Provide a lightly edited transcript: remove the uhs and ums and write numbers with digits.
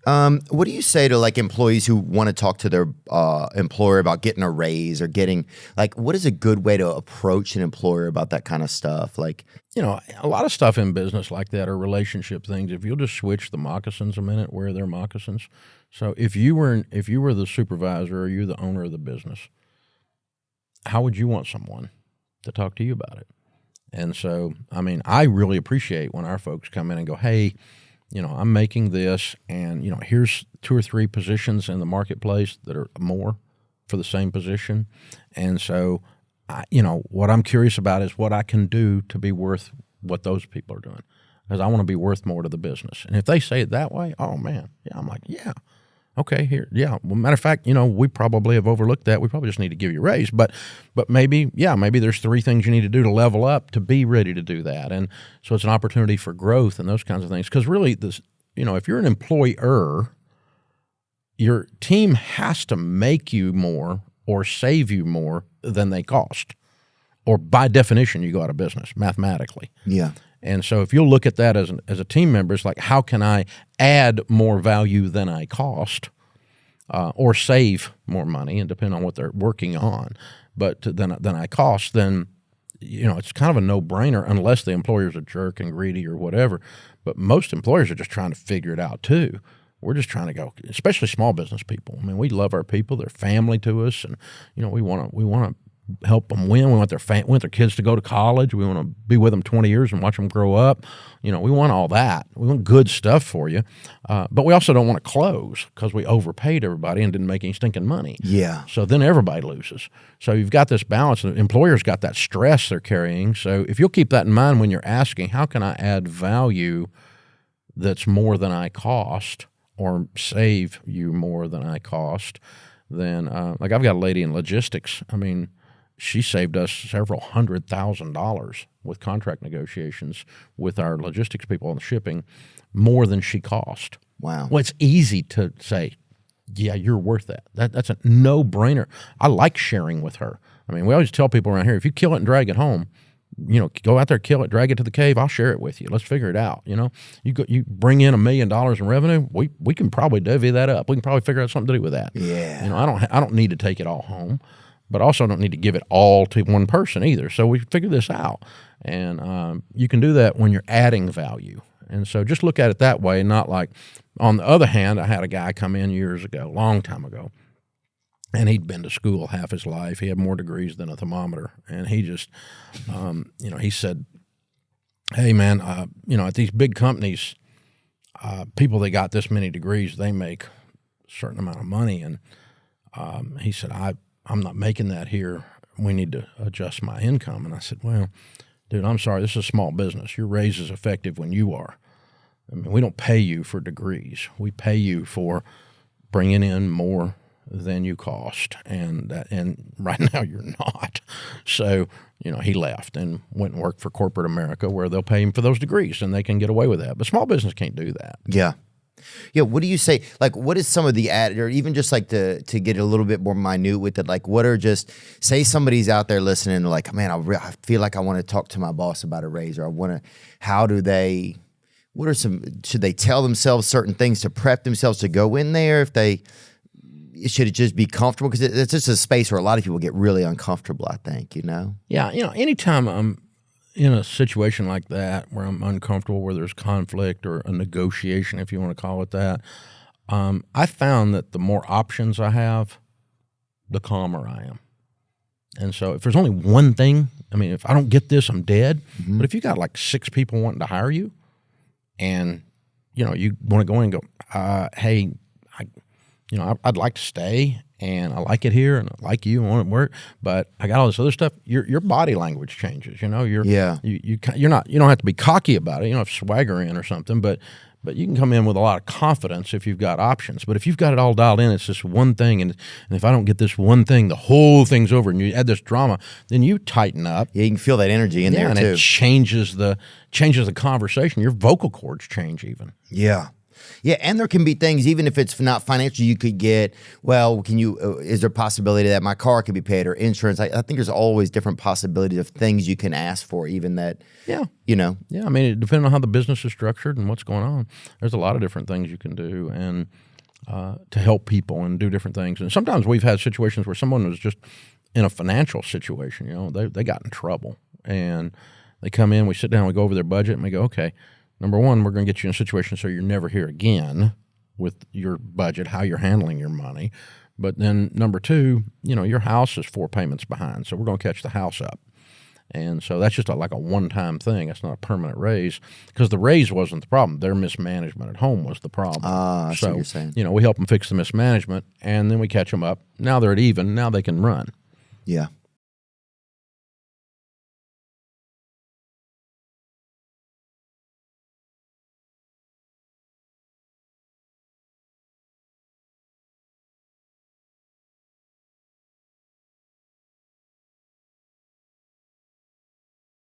What do you say to like employees who want to talk to their employer about getting a raise or getting like what is a good way to approach an employer about that kind of stuff? Like, a lot of stuff in business like that are relationship things. If you'll just switch the moccasins a minute, wear their moccasins. So if you were the supervisor or you're the owner of the business, how would you want someone to talk to you about it? And so, I mean, I really appreciate when our folks come in and go, hey, I'm making this, and, here's 2 or 3 positions in the marketplace that are more for the same position. And so, what I'm curious about is what I can do to be worth what those people are doing, because I want to be worth more to the business. And if they say it that way, oh, man, yeah, I'm like, yeah. Okay, here, yeah. Well, matter of fact, we probably have overlooked that. We probably just need to give you a raise. But maybe there's 3 things you need to do to level up to be ready to do that. And so it's an opportunity for growth and those kinds of things. Because really, if you're an employer, your team has to make you more or save you more than they cost. Or by definition, you go out of business mathematically. Yeah. And so if you'll look at that as a team member, it's like, how can I add more value than I cost or save more money, and depend on what they're working on, but than I cost, then, it's kind of a no-brainer unless the employer's a jerk and greedy or whatever. But most employers are just trying to figure it out too. We're just trying to go, especially small business people. I mean, we love our people; they're family to us, and we want to help them win. We want their kids to go to college. We want to be with them 20 years and watch them grow up. We want all that. We want good stuff for you. But we also don't want to close because we overpaid everybody and didn't make any stinking money. Yeah. So then everybody loses. So you've got this balance. The employer's got that stress they're carrying. So if you'll keep that in mind when you're asking, how can I add value that's more than I cost or save you more than I cost, then like I've got a lady in logistics. I mean, she saved us several $100,000 with contract negotiations with our logistics people on the shipping, more than she cost. Wow. Well, it's easy to say, yeah, you're worth that. That's a no-brainer. I like sharing with her. I mean, we always tell people around here, if you kill it and drag it home, go out there, kill it, drag it to the cave, I'll share it with you. Let's figure it out. You bring in $1 million in revenue, we can probably divvy that up. We can probably figure out something to do with that. Yeah. I don't need to take it all home, but also don't need to give it all to one person either. So we figure this out. And you can do that when you're adding value. And so just look at it that way, not like, on the other hand, I had a guy come in years ago, long time ago, and he'd been to school half his life. He had more degrees than a thermometer. And he just, he said, hey, man, at these big companies, people that got this many degrees, they make a certain amount of money. And he said, I'm not making that here. We need to adjust my income. And I said, well, dude, I'm sorry. This is a small business. Your raise is effective when you are. I mean, we don't pay you for degrees. We pay you for bringing in more than you cost. And right now you're not. So, he left and went and worked for corporate America, where they'll pay him for those degrees and they can get away with that. But small business can't do that. Yeah. Yeah, what do you say? Like, what is some of the or even just like to get a little bit more minute with it? Like, what are just, say somebody's out there listening, like, man, I feel like I want to talk to my boss about a raise, or I want to, should they tell themselves certain things to prep themselves to go in there? Should it just be comfortable? Because it's just a space where a lot of people get really uncomfortable, I think, Yeah, anytime I'm in a situation like that where I'm uncomfortable, where there's conflict or a negotiation, if you want to call it that, I found that the more options I have, the calmer I am. And so if there's only one thing, I mean, if I don't get this, I'm dead. Mm-hmm. But if you got like 6 people wanting to hire you, and you want to go in and go, hey, I'd like to stay, and I like it here, and I like you, and want to work, but I got all this other stuff. Your body language changes. You don't have to be cocky about it. You don't have swagger in or something, but you can come in with a lot of confidence if you've got options. But if you've got it all dialed in, it's just one thing, and if I don't get this one thing, the whole thing's over, and you add this drama, then you tighten up. Yeah, you can feel that energy in there and too. It changes the conversation. Your vocal cords change even. Yeah. Yeah, and there can be things, even if it's not financial, you could get, well, can you, is there a possibility that my car could be paid or insurance? I think there's always different possibilities of things you can ask for, even that, Yeah. you know. Yeah, I mean, depending on how the business is structured and what's going on, there's a lot of different things you can do and to help people and do different things. And sometimes we've had situations where someone was just in a financial situation, you know, they got in trouble. And they come in, we sit down, we go over their budget, and we go, okay, number one, we're going to get you in a situation so you're never here again with your budget, how you're handling your money. But then number two, you know, your house is 4 payments behind, so we're going to catch the house up. And so that's just like a one-time thing. That's not a permanent raise, because the raise wasn't the problem. Their mismanagement at home was the problem. I see what you're saying. You know, we help them fix the mismanagement, and then we catch them up. Now they're at even. Now they can run. Yeah.